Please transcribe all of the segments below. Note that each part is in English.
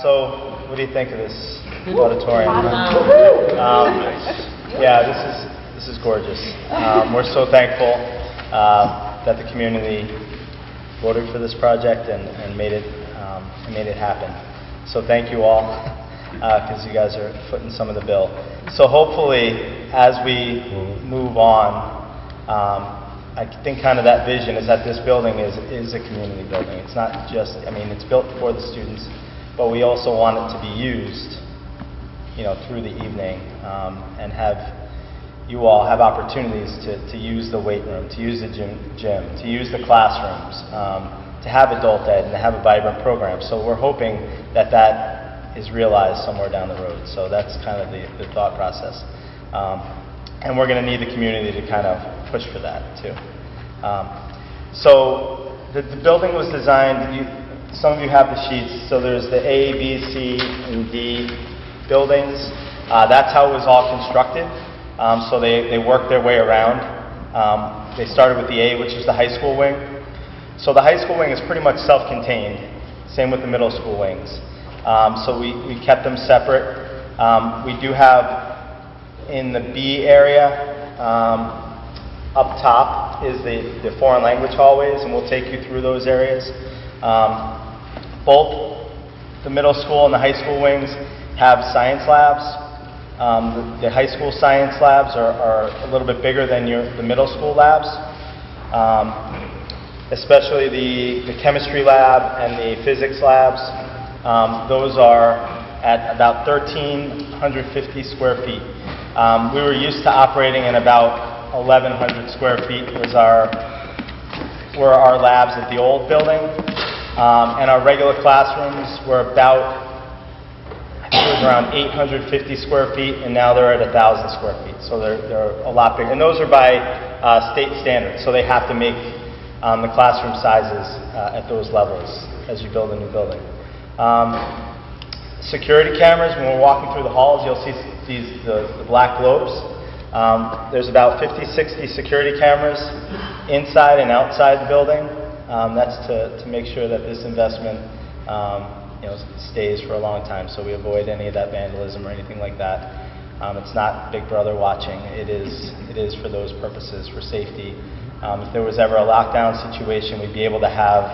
So what do you think of this auditorium? Yeah, this is gorgeous. We're so thankful that the community voted for this project and made it happen. So thank you all, because you guys are footing some of the bill. So hopefully, as we move on, I think kind of that vision is that this building is a community building. It's not just, I mean, it's built for the students, but we also want it to be used, through the evening, and have you all have opportunities to use the weight room, to use the gym, to use the classrooms, to have adult ed and to have a vibrant program. So we're hoping that is realized somewhere down the road. So that's kind of the thought process. And we're going to need the community to kind of push for that too. So the building was designed, some of you have the sheets, so there's the A, B, C, and D buildings. That's how it was all constructed. So they worked their way around. They started with the A, which is the high school wing. So the high school wing is pretty much self-contained, same with the middle school wings. So we kept them separate. We do have in the B area, up top is the foreign language hallways, and we'll take you through those areas. Both the middle school and the high school wings have science labs. The high school science labs are a little bit bigger than the middle school labs. Especially the chemistry lab and the physics labs. Those are at about 1,350 square feet. We were used to operating in about 1,100 square feet were our labs at the old building. And our regular classrooms were about, I think it was around 850 square feet, and now they're at 1,000 square feet. So they're a lot bigger. And those are by state standards, so they have to make the classroom sizes at those levels as you build a new building. Security cameras, when we're walking through the halls, you'll see the black globes. There's about 50, 60 security cameras inside and outside the building. That's to make sure that this investment stays for a long time, so we avoid any of that vandalism or anything like that. It's not Big Brother watching. It is for those purposes, for safety. If there was ever a lockdown situation, we'd be able to have,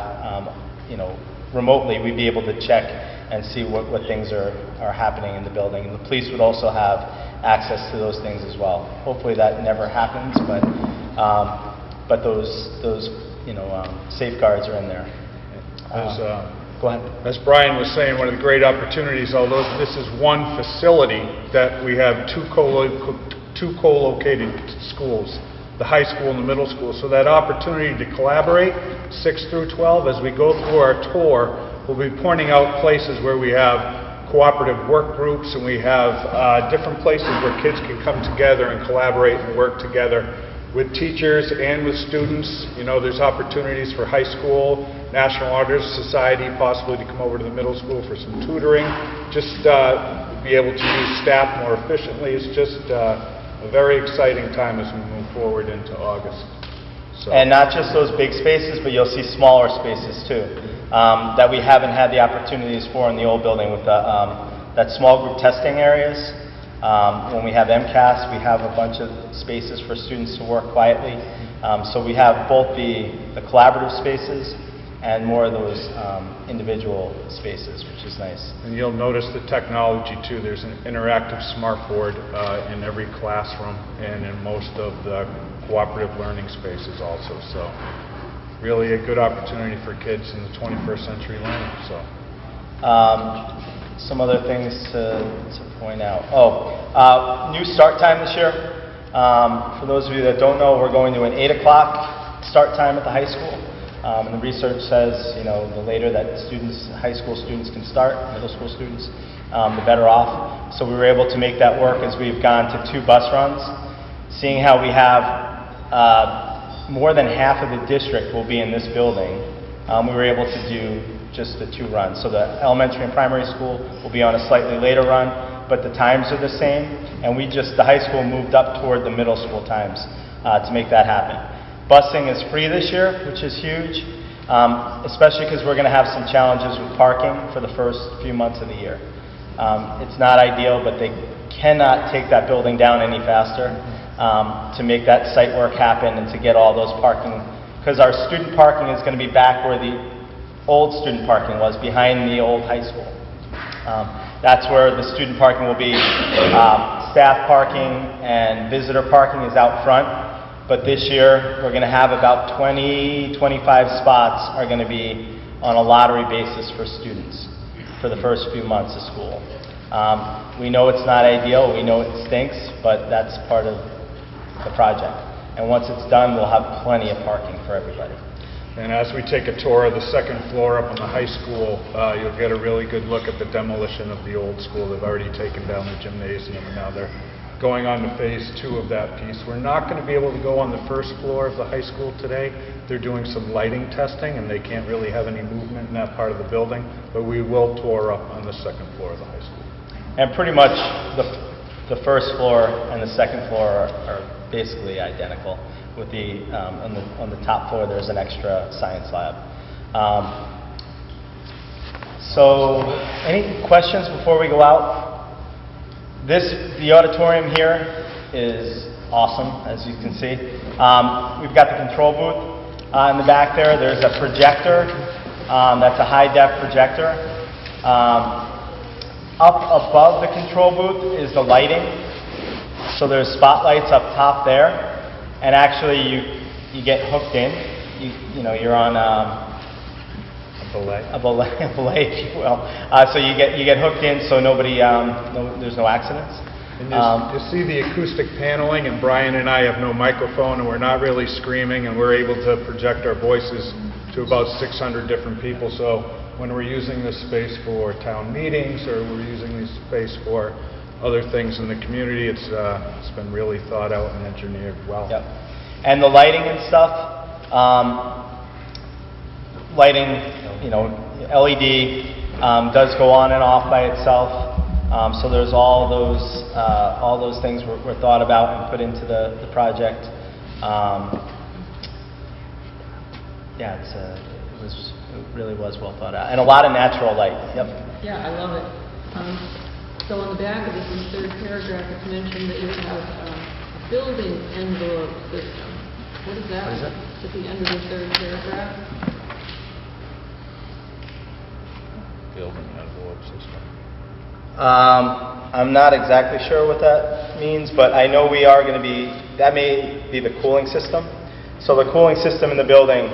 remotely, we'd be able to check and see what things are happening in the building. And the police would also have access to those things as well. Hopefully that never happens, but those safeguards are in there. Go ahead. As Brian was saying, one of the great opportunities, although this is one facility, that we have two co-located schools, the high school and the middle school. So that opportunity to collaborate, 6 through 12, as we go through our tour, we'll be pointing out places where we have cooperative work groups, and we have different places where kids can come together and collaborate and work together with teachers and with students. There's opportunities for high school, National Honor Society, possibly to come over to the middle school for some tutoring, just be able to use staff more efficiently. It's just a very exciting time as we move forward into August. So. And not just those big spaces, but you'll see smaller spaces too, that we haven't had the opportunities for in the old building with that small group testing areas. When we have MCAS, we have a bunch of spaces for students to work quietly. So we have both the collaborative spaces and more of those individual spaces, which is nice. And you'll notice the technology too. There's an interactive smartboard in every classroom and in most of the cooperative learning spaces also. So really a good opportunity for kids in the 21st century learning. So. Some other things to point out. New start time this year. For those of you that don't know, we're going to an 8 o'clock start time at the high school. And the research says, the later that high school students can start, middle school students, the better off. So we were able to make that work as we've gone to 2 bus runs. Seeing how we have more than half of the district will be in this building, we were able to do just the 2 runs. So the elementary and primary school will be on a slightly later run, but the times are the same, and the high school moved up toward the middle school times to make that happen. Busing is free this year, which is huge. especially because we're going to have some challenges with parking for the first few months of the year. It's not ideal, but they cannot take that building down any faster to make that site work happen and to get all those parking, because our student parking is going to be back where the old student parking was, behind the old high school. That's where the student parking will be. Staff parking and visitor parking is out front, but this year we're going to have about 20-25 spots are going to be on a lottery basis for students for the first few months of school. We know it's not ideal, we know it stinks, but that's part of the project. And once it's done, we'll have plenty of parking for everybody. And as we take a tour of the second floor up in the high school, you'll get a really good look at the demolition of the old school. They've already taken down the gymnasium, and now they're going on to phase 2 of that piece. We're not going to be able to go on the first floor of the high school today. They're doing some lighting testing, and they can't really have any movement in that part of the building, but we will tour up on the second floor of the high school. And pretty much the first floor and the second floor are basically identical. With the on the top floor, there's an extra science lab. So, any questions before we go out? The auditorium here is awesome, as you can see. We've got the control booth in the back there. There's a projector. That's a high-def projector. Up above the control booth is the lighting. So there's spotlights up top there. And actually, you get hooked in. You're on a belay, if you will. So you get hooked in, so there's no accidents. And you see the acoustic paneling, and Brian and I have no microphone, and we're not really screaming, and we're able to project our voices to about 600 different people. So when we're using this space for town meetings, or we're using this space for other things in the community, it's been really thought out and engineered well. Yep. And the lighting and stuff, LED does go on and off by itself. So there's all those things were thought about and put into the project. It really was well thought out, and a lot of natural light. Yep. Yeah, I love it. So on the back of this, in the third paragraph, it's mentioned that you have a building envelope system. What is that? What is that? At the end of the third paragraph. Building envelope system. I'm not exactly sure what that means, but I know we are going to be, that may be the cooling system. So the cooling system in the building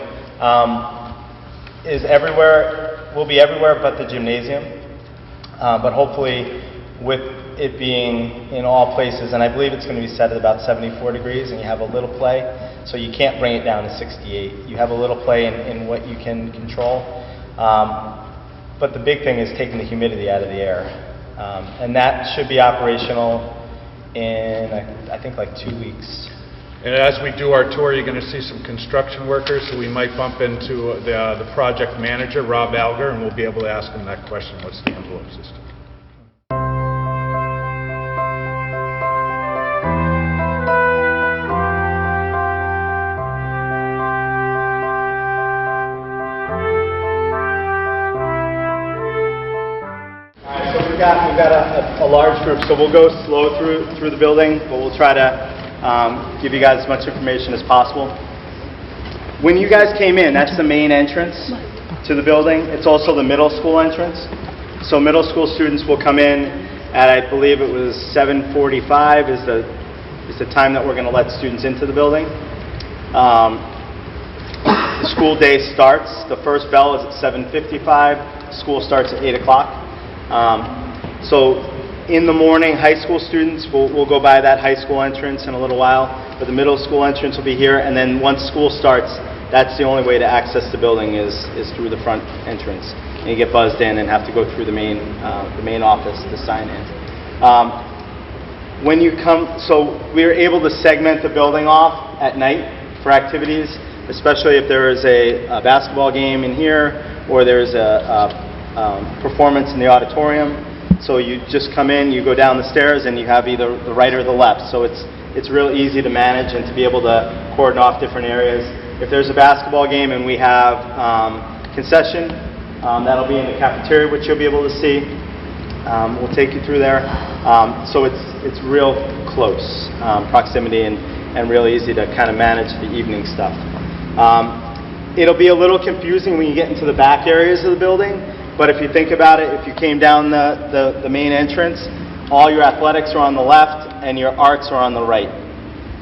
is everywhere, will be everywhere but the gymnasium. But hopefully, with it being in all places, and I believe it's going to be set at about 74 degrees, and you have a little play, so you can't bring it down to 68. You have a little play in what you can control. But the big thing is taking the humidity out of the air. And that should be operational in, I think, like 2 weeks. And as we do our tour, you're going to see some construction workers, so we might bump into the project manager, Rob Alger, and we'll be able to ask him that question, what's the envelope system? We've got a large group, so we'll go slow through the building, but we'll try to give you guys as much information as possible. When you guys came in, that's the main entrance to the building. It's also the middle school entrance. So middle school students will come in at, I believe it was 7:45 is the time that we're going to let students into the building. The school day starts. The first bell is at 7:55. School starts at 8 o'clock. So in the morning, high school students will go by that high school entrance in a little while, but the middle school entrance will be here, and then once school starts, that's the only way to access the building is through the front entrance. And you get buzzed in and have to go through the main office to sign in. When you come, so we are able to segment the building off at night for activities, especially if there is a basketball game in here, or there's a performance in the auditorium. So you just come in, you go down the stairs, and you have either the right or the left. So it's real easy to manage and to be able to cordon off different areas. if there's a basketball game and we have concession, that'll be in the cafeteria, which you'll be able to see. We'll take you through there. So it's real close proximity and real easy to kind of manage the evening stuff. It'll be a little confusing when you get into the back areas of the building, but if you think about it, if you came down the main entrance, all your athletics are on the left and your arts are on the right.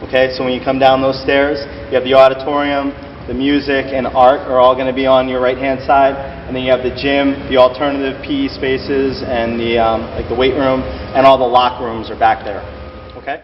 Okay, so when you come down those stairs, you have the auditorium, the music, and art are all going to be on your right-hand side, and then you have the gym, the alternative PE spaces, and the like the weight room, and all the locker rooms are back there. Okay.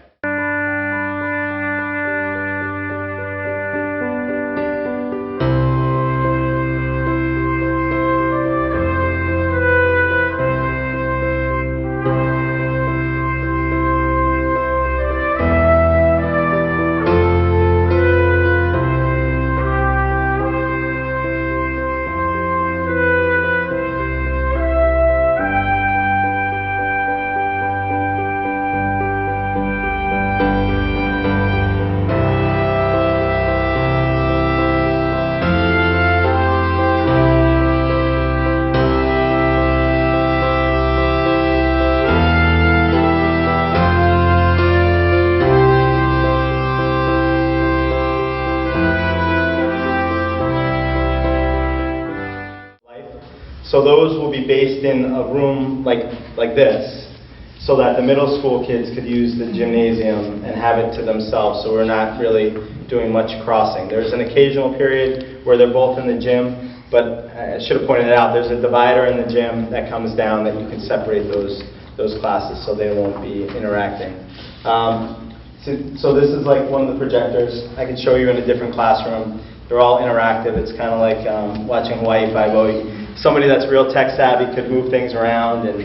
So those will be based in a room like this, so that the middle school kids could use the gymnasium and have it to themselves, so we're not really doing much crossing. There's an occasional period where they're both in the gym, but I should have pointed it out, there's a divider in the gym that comes down that you can separate those classes so they won't be interacting. So this is like one of the projectors. I can show you in a different classroom. They're all interactive. It's kind of like watching Hawaii Five-0. Somebody that's real tech savvy could move things around, and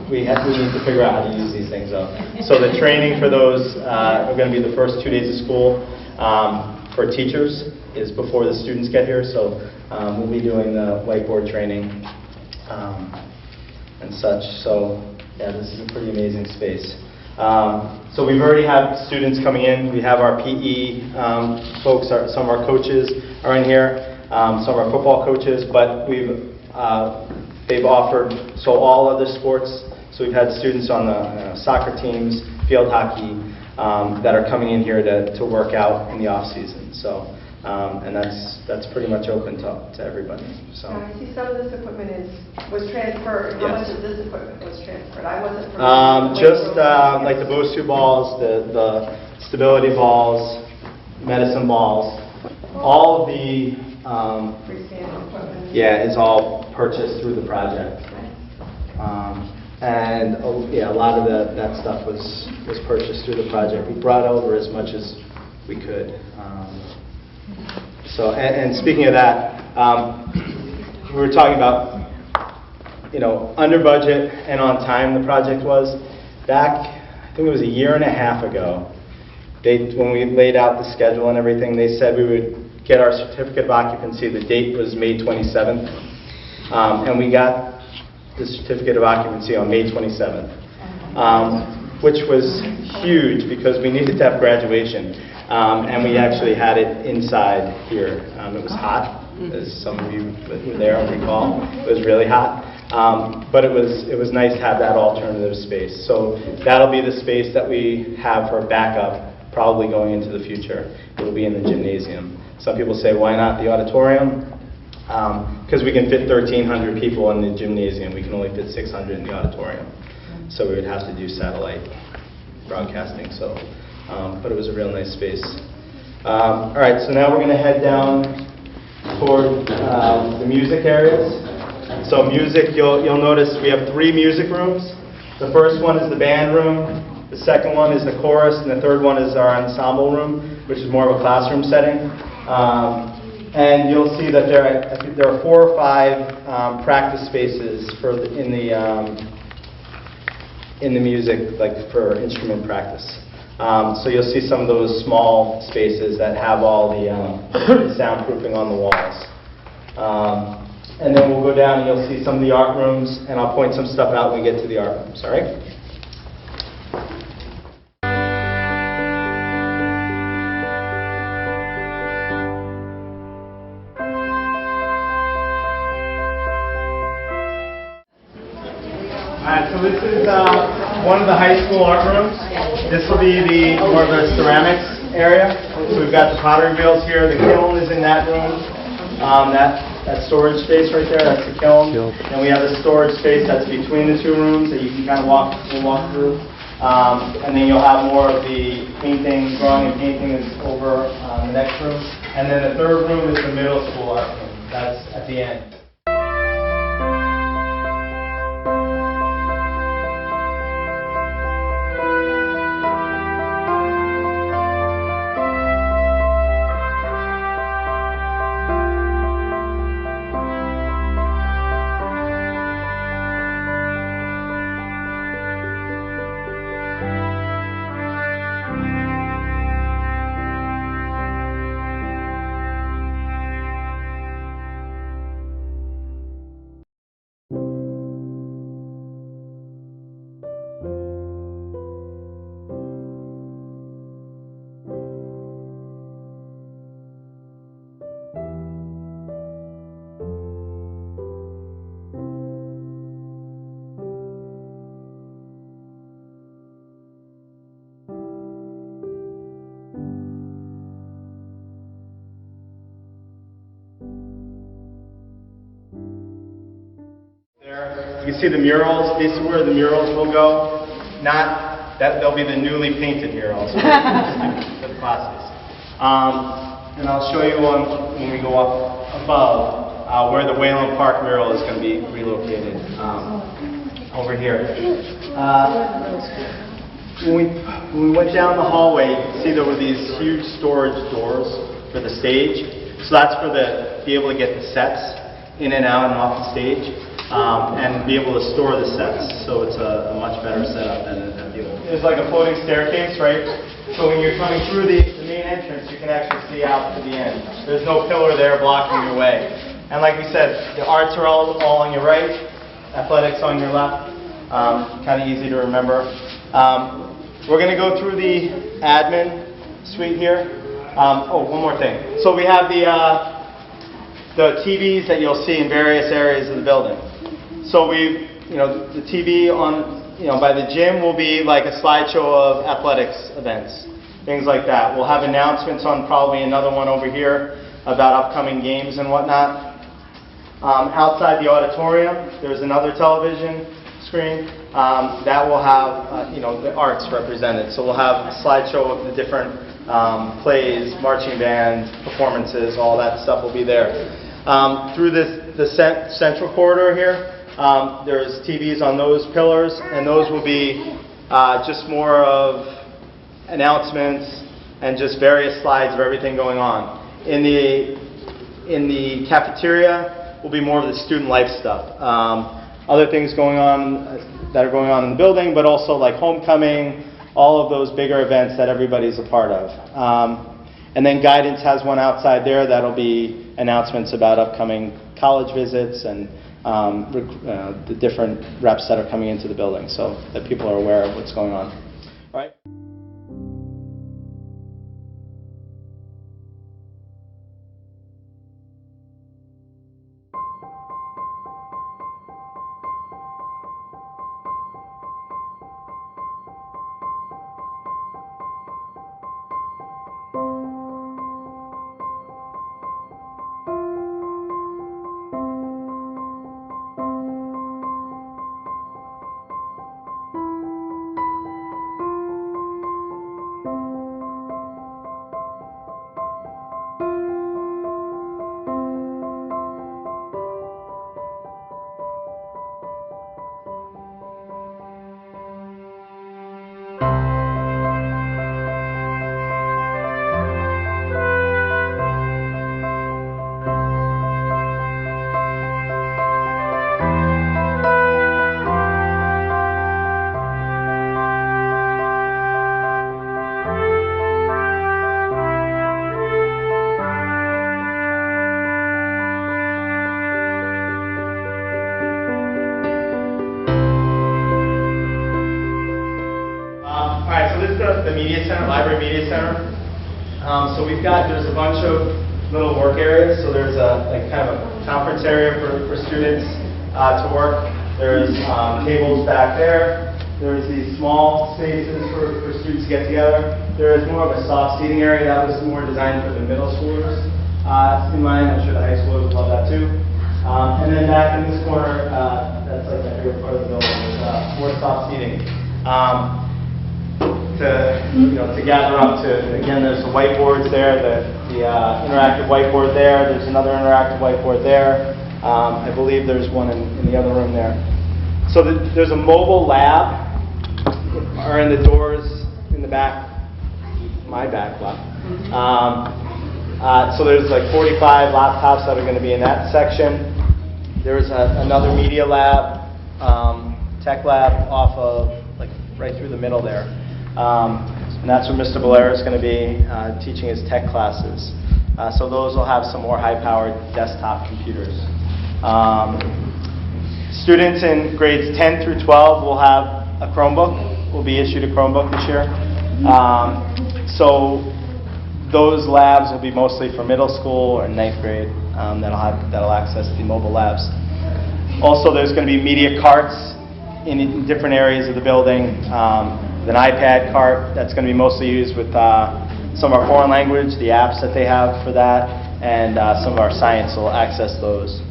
we need to figure out how to use these things though. So the training for those are going to be the first 2 days of school for teachers is before the students get here. So we'll be doing the whiteboard training and such. So yeah, this is a pretty amazing space. So we've already have students coming in. We have our PE folks, some of our coaches are in here. Some of our football coaches, but they've offered all other sports. So we've had students on the soccer teams, field hockey, that are coming in here to work out in the off season. So and that's pretty much open to everybody. So I see some of this equipment was transferred. How much of this equipment was transferred? I wasn't. Just like the BOSU balls, the stability balls, medicine balls, all of the freestanding equipment. yeah, is all purchased through the project. And yeah, a lot of that stuff was purchased through the project. We brought over as much as we could. So, and speaking of that, we were talking about, under budget and on time the project was. Back, I think it was a year and a half ago, when we laid out the schedule and everything, they said we would get our certificate of occupancy. The date was May 27th, and we got the certificate of occupancy on May 27th, which was huge because we needed to have graduation, and we actually had it inside here. It was hot, as some of you were there recall. It was really hot, but it was nice to have that alternative space. So that'll be the space that we have for backup, probably going into the future. It'll be in the gymnasium. Some people say, why not the auditorium? Because we can fit 1,300 people in the gymnasium. We can only fit 600 in the auditorium. So we would have to do satellite broadcasting. So, but it was a real nice space. All right, so now we're going to head down toward the music areas. So music, you'll notice we have 3 music rooms. The first one is the band room. The second one is the chorus, and the third one is our ensemble room, which is more of a classroom setting. And you'll see that I think there are 4 or 5 practice spaces in the music, like for instrument practice. So you'll see some of those small spaces that have all the soundproofing on the walls. And then we'll go down and you'll see some of the art rooms, and I'll point some stuff out when we get to the art rooms, all right? so this is one of the high school art rooms. This will be more of the ceramics area. So we've got the pottery wheels here. The kiln is in that room. That storage space right there, that's the kiln. And we have the storage space that's between the two rooms that you can kind of walk through. And then you'll have more of the painting, drawing and painting is over the next room. And then the third room is the middle school art room. That's at the end. You can see the murals. This is where the murals will go. Not that they'll be the newly painted murals for the classes. And I'll show you when we go up above where the Wayland Park mural is going to be relocated over here. When we went down the hallway, you can see there were these huge storage doors for the stage. So that's for be able to get the sets in and out and off the stage. And be able to store the sets, so it's a much better setup than the old. There's like a floating staircase, right? So when you're coming through the main entrance, you can actually see out to the end. There's no pillar there blocking your way. And like we said, the arts are all on your right, athletics on your left. Kind of easy to remember. We're going to go through the admin suite here. One more thing. So we have the TVs that you'll see in various areas of the building. So the TV by the gym will be like a slideshow of athletics events, things like that. We'll have announcements on probably another one over here about upcoming games and whatnot. Outside the auditorium, there's another television screen that will have the arts represented. So we'll have a slideshow of the different plays, marching band, performances, all that stuff will be there. Through the central corridor here, there's TVs on those pillars, and those will be just more of announcements and just various slides of everything going on. In the cafeteria will be more of the student life stuff. Other things going on that are going on in the building, but also like homecoming, all of those bigger events that everybody's a part of. And then guidance has one outside there that'll be announcements about upcoming college visits and the different reps that are coming into the building so that people are aware of what's going on. All right. The media center, library media center. So there's a bunch of little work areas. So there's kind of a conference area for students to work. There's tables back there. There's these small spaces for students to get together. There is more of a soft seating area that was more designed for the middle schoolers in mind. I'm sure the high schoolers would love that too. And then back in this corner, that's like my favorite part of the building, is more soft seating. To gather up to, again, there's the whiteboards there, the interactive whiteboard there. There's another interactive whiteboard there. I believe there's one in the other room there. So there's a mobile lab, are in the doors in the back, my back left. So there's like 45 laptops that are going to be in that section. There's another media lab, tech lab off of, like, right through the middle there. And that's where Mr. Valera is going to be teaching his tech classes. So those will have some more high-powered desktop computers. Students in grades 10 through 12 will have a Chromebook. Will be issued a Chromebook this year. So those labs will be mostly for middle school or 9th grade that'll access the mobile labs. Also, there's going to be media carts in different areas of the building. An iPad cart that's going to be mostly used with some of our foreign language, the apps that they have for that, and some of our science will access those.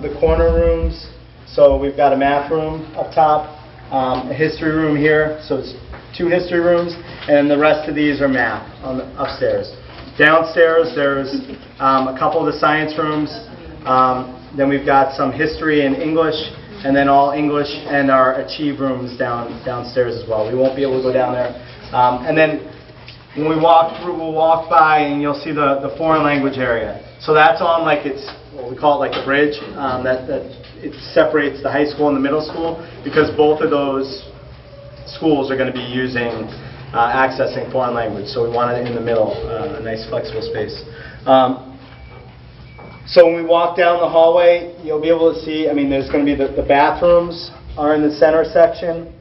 The corner rooms, so we've got a math room up top, a history room here, so it's 2 history rooms, and the rest of these are math on the upstairs. Downstairs, there's a couple of the science rooms, then we've got some history and English, and then all English and our Achieve rooms downstairs as well. We won't be able to go down there. And then when we walk through, we'll walk by and you'll see the foreign language area. So that's on, like, it's, well, we call it like a bridge, that it separates the high school and the middle school, because both of those schools are going to be using, accessing foreign language. So we want it in the middle, a nice flexible space. So when we walk down the hallway, you'll be able to see, I mean, there's going to be the bathrooms are in the center section.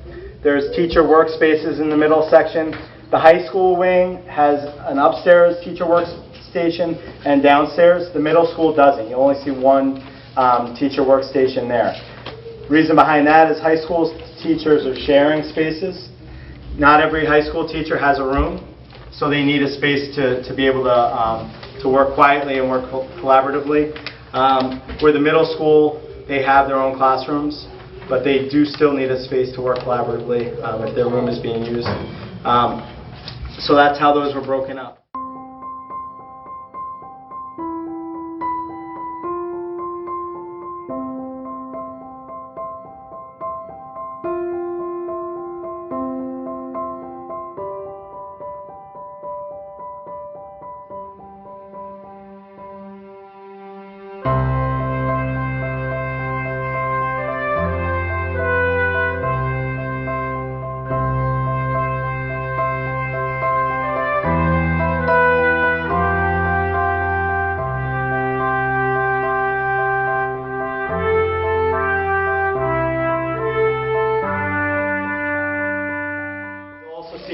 There's teacher workspaces in the middle section. The high school wing has an upstairs teacher workstation and downstairs. The middle school doesn't. You only see one teacher workstation there. Reason behind that is high school teachers are sharing spaces. Not every high school teacher has a room. so they need a space to be able to work quietly and work collaboratively. Where the middle school, they have their own classrooms, but they do still need a space to work collaboratively if their room is being used. So that's how those were broken up.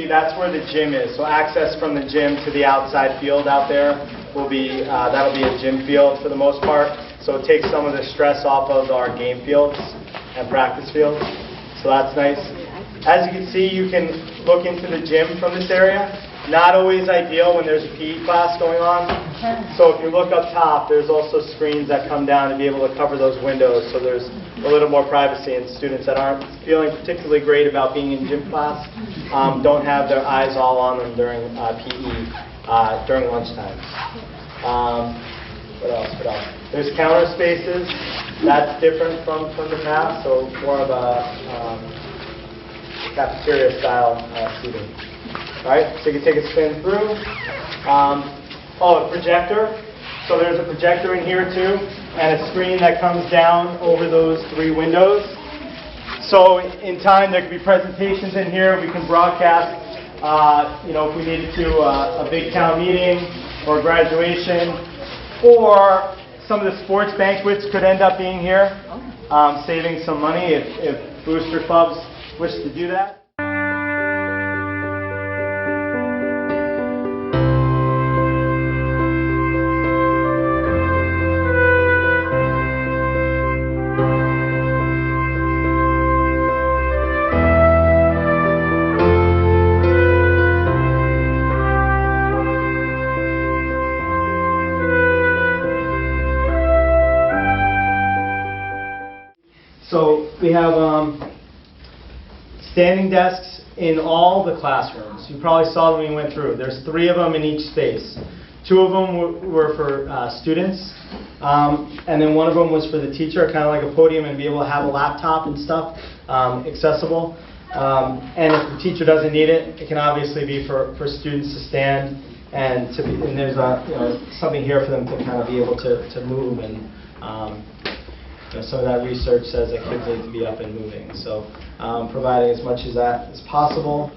That's where the gym is. So access from the gym to the outside field out there will be, that'll be a gym field for the most part. So it takes some of the stress off of our game fields and practice fields. So that's nice. As you can see, you can look into the gym from this area. Not always ideal when there's a PE class going on. So if you look up top, there's also screens that come down to be able to cover those windows, so there's a little more privacy, and students that aren't feeling particularly great about being in gym class don't have their eyes all on them during PE, during lunchtime. What else? There's counter spaces. That's different from the past, so more of a cafeteria style seating. All right, so you can take a spin through. A projector. So there's a projector in here too, and a screen that comes down over those 3 windows. So in time, there could be presentations in here. We can broadcast, if we needed to, a big town meeting or graduation, or some of the sports banquets could end up being here, saving some money if booster clubs wish to do that. So we have standing desks in all the classrooms. You probably saw them when we went through. There's 3 of them in each space. 2 of them were for students, and then 1 of them was for the teacher, kind of like a podium, and be able to have a laptop and stuff accessible. And if the teacher doesn't need it, it can obviously be for students to stand, and there's something here for them to kind of be able to move, and some of that research says that kids need to be up and moving. So providing as much as that as possible.